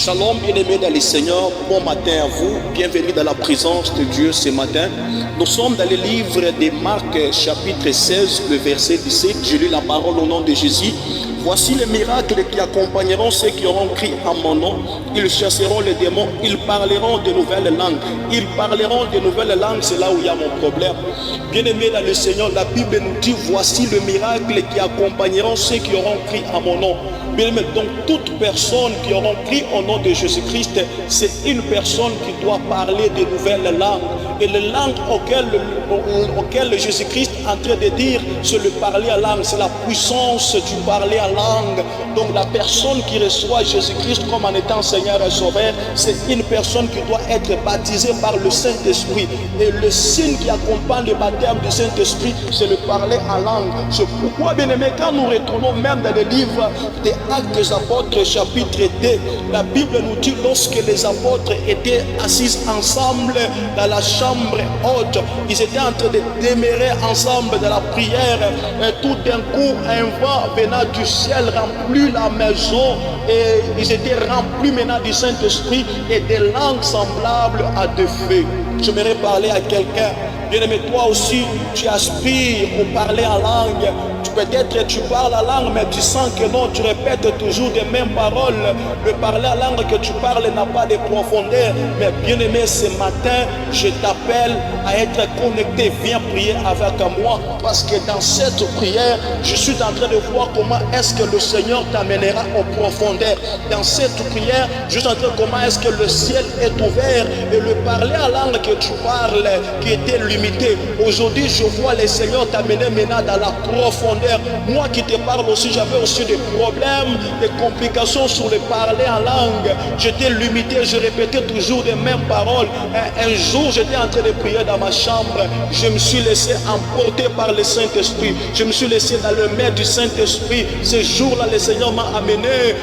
Shalom, bien-aimés dans le Seigneur, bon matin à vous, bienvenue dans la présence de Dieu ce matin. Nous sommes dans le livre de Marc, chapitre 16, le verset 17. Je lis la parole au nom de Jésus. Voici les miracles qui accompagneront ceux qui auront crié à mon nom. Ils chasseront les démons, ils parleront de nouvelles langues. Ils parleront de nouvelles langues, c'est là où il y a mon problème. Bien-aimés dans le Seigneur, la Bible nous dit, voici le miracle qui accompagneront ceux qui auront crié à mon nom. Bien-aimés, donc toute personne qui auront crié au nom de Jésus-Christ, c'est une personne qui doit parler de nouvelles langues. Et les langues auxquelles Jésus-Christ est en train de dire, c'est le parler à langue, c'est la puissance du parler à langue. Donc la personne qui reçoit Jésus-Christ comme en étant Seigneur et Sauveur, c'est une personne qui doit être baptisée par le Saint-Esprit. Et le signe qui accompagne le baptême du Saint-Esprit, c'est le parler à langue. C'est pourquoi, bien aimé, quand nous retournons même dans le livre des Actes des Apôtres, chapitre 2, la Bible nous dit, lorsque les apôtres étaient assis ensemble dans la chambre haute, ils étaient en train de demeurer ensemble dans la prière, et tout d'un coup, un vent venant du ciel remplit la maison, et ils étaient remplis maintenant du Saint-Esprit et des langues semblables à des feux. J'aimerais parler à quelqu'un. Bien-aimé, toi aussi, tu aspires au parler en langue. Peut-être tu parles la langue, mais tu sens que non, tu répètes toujours les mêmes paroles. Le parler à langue que tu parles n'a pas de profondeur. Mais bien-aimé, ce matin, je t'appelle à être connecté. Viens prier avec moi. Parce que dans cette prière, je suis en train de voir comment est-ce que le Seigneur t'amènera en profondeur. Dans cette prière, je suis en train de voir comment est-ce que le ciel est ouvert. Et le parler à langue que tu parles, qui était limité. Aujourd'hui, je vois le Seigneur t'amener maintenant dans la profondeur. Moi qui te parle aussi, j'avais aussi des problèmes, des complications sur le parler en langue. J'étais limité, je répétais toujours les mêmes paroles. Un jour, j'étais en train de prier dans ma chambre. Je me suis laissé emporter par le Saint-Esprit. Je me suis laissé dans le main du Saint-Esprit. Ce jour-là, le Seigneur m'a amené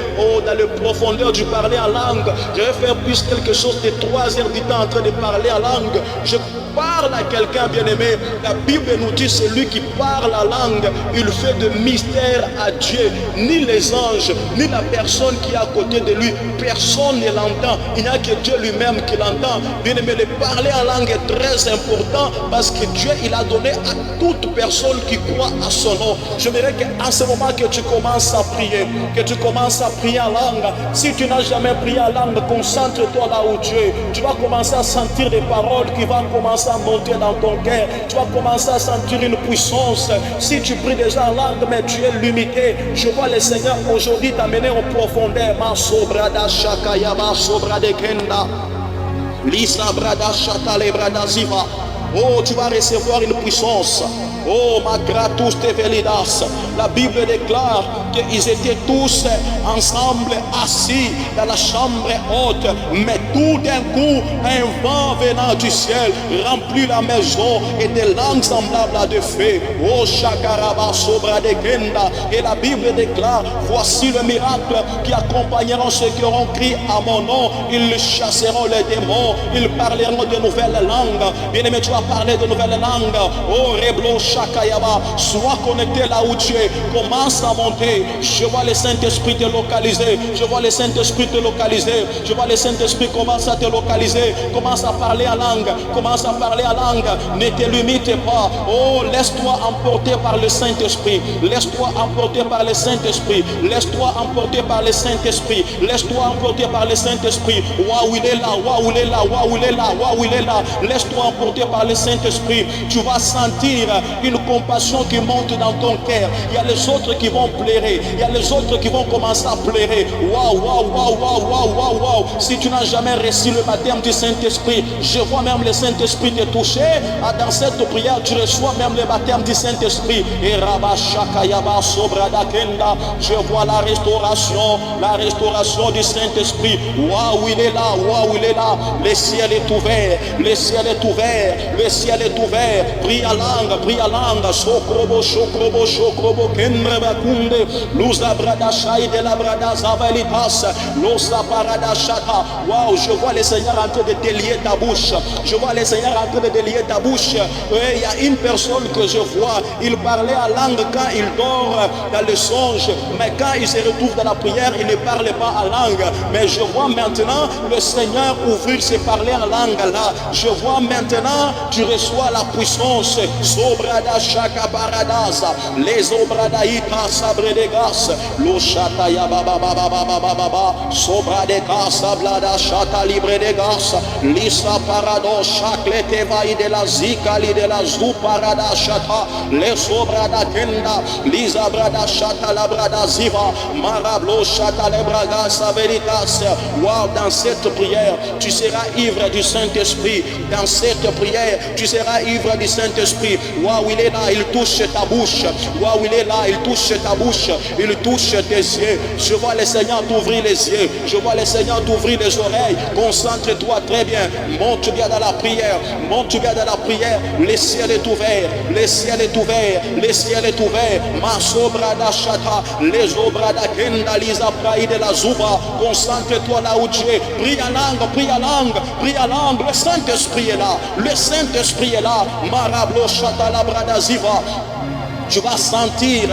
dans les profondeurs du parler en langue. Je vais faire plus quelque chose de 3 heures du temps en train de parler en langue. Je parle à quelqu'un bien-aimé. La Bible nous dit, celui qui parle la langue, il fait de mystère à Dieu. Ni les anges, ni la personne qui est à côté de lui, personne ne l'entend. Il n'y a que Dieu lui-même qui l'entend. Bien-aimé, le parler en langue est très important parce que Dieu, il a donné à toute personne qui croit à son nom. J'aimerais qu'en ce moment que tu commences à prier, que tu commences à prier en langue. Si tu n'as jamais prié en langue, concentre-toi là où tu es. Tu vas commencer à sentir des paroles qui vont commencer à monter dans ton cœur. Tu vas commencer à sentir une puissance. Si tu pries déjà en langue, mais tu es limité, je vois le Seigneur aujourd'hui t'amener en profondeur. Ma sobrada shakaya, ma sobrada kenda, lisa brada shatale brada ziva. Oh, tu vas recevoir une puissance. Oh, ma gratus te velidas. La Bible déclare qu'ils étaient tous ensemble assis dans la chambre haute. Mais tout d'un coup, un vent venant du ciel remplit la maison et des langues semblables à des feux. Oh, shakaraba sobra de genda. Et la Bible déclare, voici le miracle qui accompagneront ceux qui auront crié à mon nom. Ils chasseront les démons. Ils parleront de nouvelles langues. Bien-aimé, tu vas parler de nouvelles langues. Oh, reblo shakayaba. Sois connecté là où tu es. Commence à monter. Je vois le Saint-Esprit te localiser. Je vois le Saint-Esprit te localiser. Je vois le Saint-Esprit commence à te localiser. Commence à parler en langue. Commence à parler en langue. Ne te limite pas. Oh, laisse-toi emporter par le Saint-Esprit. Laisse-toi emporter par le Saint-Esprit. Laisse-toi emporter par le Saint-Esprit. Laisse-toi emporter par le Saint-Esprit. Waouh, il est là. Waouh, il est là. Waouh, il est là. Waouh, il est là. Laisse-toi emporter par le Saint-Esprit. Tu vas sentir une compassion qui monte dans ton cœur. Il y a les autres qui vont pleurer. Il y a les autres qui vont commencer à pleurer. Waouh, waouh, waouh, waouh, waouh, waouh, waouh. Si tu n'as jamais reçu le baptême du Saint-Esprit, je vois même le Saint-Esprit te toucher. Dans cette prière, tu reçois même le baptême du Saint-Esprit. Et Rabashakayaba Sobradakenda, je vois la restauration du Saint-Esprit. Waouh, il est là, waouh, il est là. Le ciel est ouvert, le ciel est ouvert, le ciel est ouvert. Prie à langue, prie à langue, sokrobo, shokrobo, shokrobo, kendreba kunde, lusa brada shai de la brada zavalitas, losa parada shaka. Waouh, je vois le Seigneur en train de délier ta bouche. Je vois le Seigneur en train de délier ta bouche. Il y a une personne que je vois, il parlait en langue quand il dort dans le songe, mais quand il se retrouve dans la prière, il ne parle pas en langue. Mais je vois maintenant le Seigneur ouvrir ses parler en langue là. Je vois maintenant, tu reçois la puissance. Sobrada shaka paradaza, les obradaïta sabredegas, lo shata ya baba baba baba baba, sobradeka sablada shata libre de gas, lisa parado shakle tevai de la zikali de la zu parada shata, les sobrada kenda, lisa brada shata la brada ziva, marablo shata le braga saveritas. Wow, dans cette prière, tu seras ivre du Saint-Esprit. Dans cette prière, tu seras ivre du Saint-Esprit. Waouh, il est là, il touche ta bouche. Waouh, il est là, il touche ta bouche. Il touche tes yeux. Je vois le Seigneur t'ouvrir les yeux. Je vois le Seigneur t'ouvrir les oreilles. Concentre-toi très bien. Monte bien dans la prière. Monte bien dans la prière. Le ciel est ouvert. Le ciel est ouvert. Le ciel est ouvert. Masobrada chata. Les obrada kenda lisa praide la zuba. Concentre-toi là où tu es. Prie en langue, prie en langue, prie en langue. Le Saint-Esprit est là. Le Saint-Esprit est là. Marablo chata la brada ziva. Tu vas sentir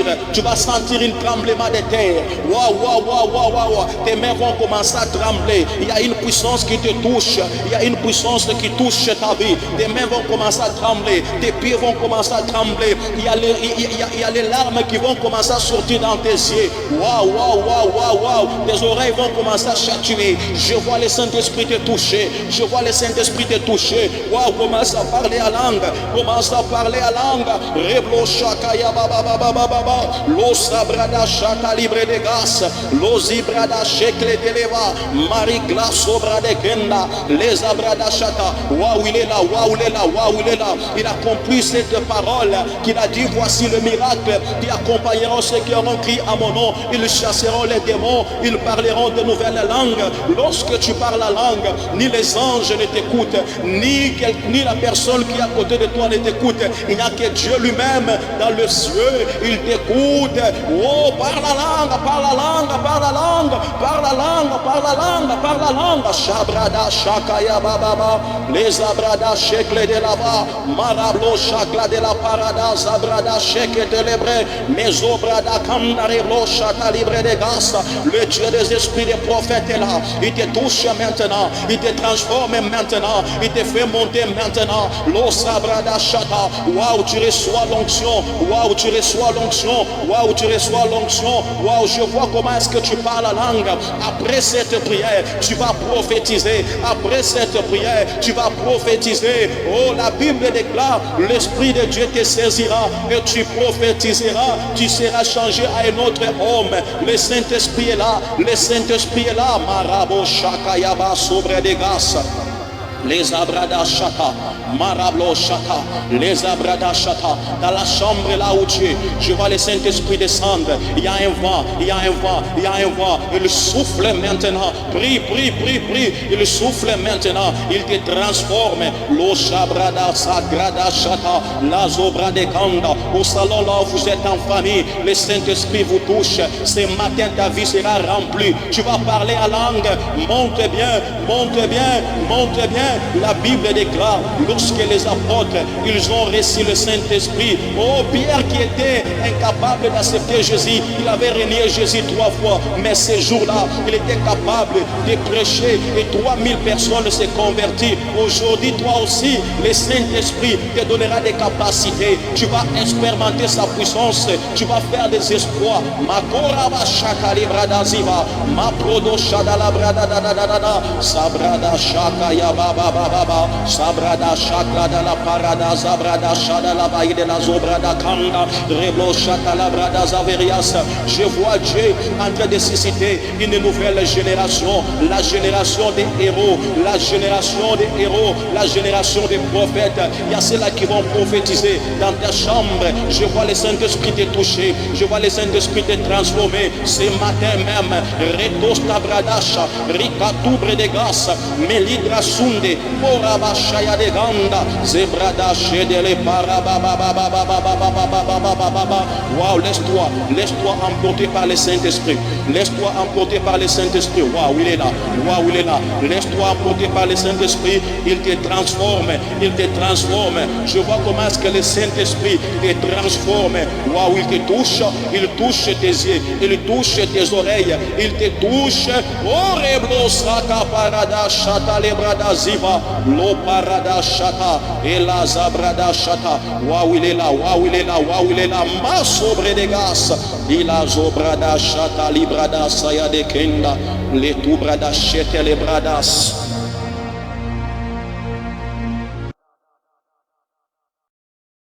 un tremblement de terre. Waouh, waouh, waouh, waouh, waouh. Tes mains vont commencer à trembler. Il y a une puissance qui te touche. Il y a une puissance qui touche ta vie. Tes mains vont commencer à trembler. Tes pieds vont commencer à trembler. Il y a les larmes qui vont commencer à sortir dans tes yeux. Waouh, waouh, waouh, waouh, waouh. Tes oreilles vont commencer à chatouiller. Je vois le Saint-Esprit te toucher. Je vois le Saint-Esprit te toucher. Waouh, commence à parler à langue. Commence à parler à langue. Reblo shaka ya baba baba baba, lo sabrada shaka libre de gas, lo zibrada shekle de leva, Marie glace sobra de kenda, les abrada shaka. Waouh, il est là, waouh, il est là, waouh, il est là. Il a compris cette parole qu'il a dit, voici le miracle qui accompagneront ceux qui auront crié à mon nom. Ils chasseront les démons, ils parleront de nouvelles langues. Lorsque tu parles la langue, ni les anges ne t'écoutent, ni la personne qui est à côté de toi ne t'écoute. Il n'y a que Dieu lui-même dans le ciel, il t'écoute. Oh, parle la langue, parle la langue, parle la langue, parle la langue, parle la langue, parle la langue. Shabrada shakaya bababa, les abrada shekle de là-bas, marablo shakla de la parada, zabrada sheke de l'hébreu, mes obrada kandareblo shata libre de gas. Le Dieu des esprits des prophètes est là. Il te touche maintenant, il te transforme maintenant, il te fait monter maintenant. Lo sabrada shata. Waouh, tu reçois l'onction. Waouh, tu reçois l'onction. Waouh, tu reçois l'onction. Waouh, je vois comment est-ce que tu parles la langue. Après cette prière, tu vas prophétiser. Après cette prière, tu vas prophétiser. Oh, la Bible déclare, l'Esprit de Dieu te saisira et tu prophétiseras. Tu seras changé à un autre homme. Le Saint-Esprit est là. Le Saint-Esprit est là. Marabo shakayaba sobre de gas. Les abrada chata, marablo chata, les abrada chata. Dans la chambre là où tu es, je vois le Saint-Esprit descendre. Il y a un vent, il y a un vent, il y a un vent. Il souffle maintenant. Prie, prie, prie, prie. Il souffle maintenant. Il te transforme. Lo shabrada sagrada chata, la zobra de kanda. Au salon là où vous êtes en famille, le Saint-Esprit vous touche. Ce matin, ta vie sera remplie. Tu vas parler à langue. Monte bien, monte bien, monte bien. La Bible déclare, lorsque les apôtres, ils ont reçu le Saint-Esprit, oh, Pierre qui était incapable d'accepter Jésus, il avait renié Jésus 3 fois, mais ce jour-là, il était capable de prêcher et 3000 personnes se convertirent. Aujourd'hui, toi aussi, le Saint-Esprit te donnera des capacités, tu vas expérimenter sa puissance, tu vas faire des exploits. Makoraba shakali brada ziva, ma prodo shadala brada da da da da da, sabrada shaka ya baba baba, sabrada shakla de la parada, sabrada shada la baille de la zobrada kanda, reblo shaka la brada zaverias. Je vois Dieu en train de susciter une nouvelle génération, la génération des héros, la génération des héros, la génération des prophètes. Il y a ceux-là qui vont prophétiser dans ta chambre. Je vois le Saint-Esprit te toucher, je vois le Saint-Esprit te transformer. Ce matin même, retos tabradasha, ricatubre de gas, melidra sunde, Zebradele, Morabashaya de Ganda, Zebrada Shedele, Parabababababababababababababa. Waouh, laisse-toi emporter par le Saint-Esprit. Laisse-toi emporter par le Saint-Esprit. Waouh, il est là. Waouh, il est là. Laisse-toi emporter par le Saint-Esprit. Il te transforme. Il te transforme. Je vois comment est-ce que le Saint-Esprit te transforme. Waouh, il te touche. Il touche tes yeux. Il touche tes oreilles. Il te touche. Oh, reblo saka parada shata lebrada ziva. Lo parada shata. Et la zabrada shata. Waouh, il est là. Waouh, il est là. Waouh, il est là. Ma sobre de gas. Il a zobrada shata librada saya de kenda. Le tubrada shete lebradas.